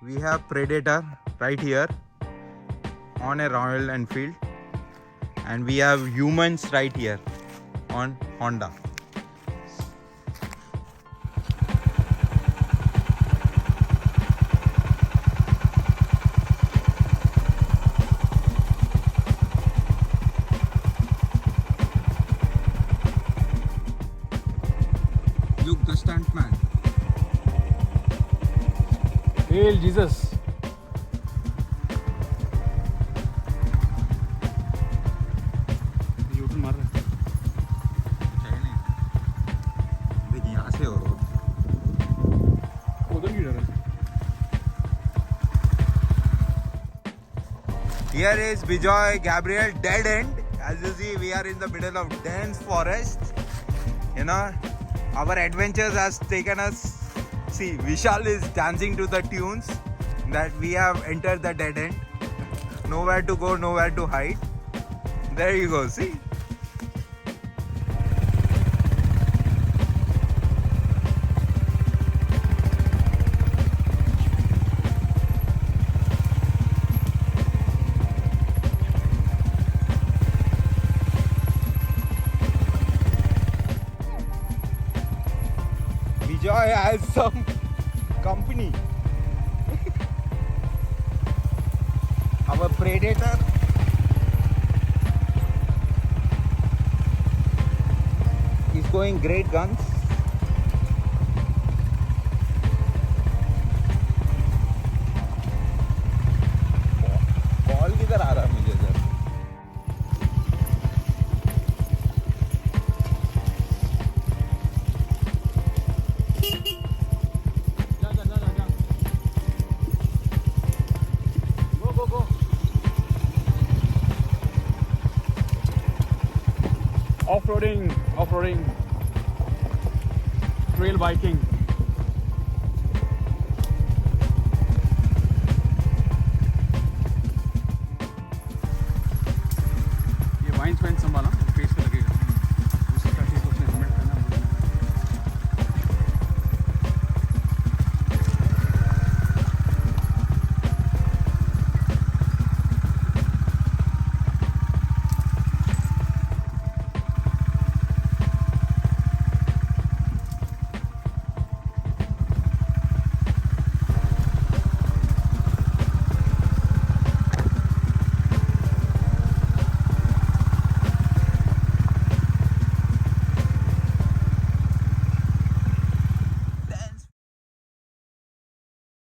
we have Predator right here on a Royal Enfield, and we have humans right here on Honda. Look, the stuntman. Hail Jesus. Here is Bijoy Gabriel dead end. As you see, we are in the middle of dense forest. You know, our adventures has taken us. See, Vishal is dancing to the tunes that we have entered the dead end. Nowhere to go, nowhere to hide. There you go, see. Vijay has some company. Our Predator. He's going great guns. Call किधर आ रहा है मुझे इधर? Off-roading, trail biking.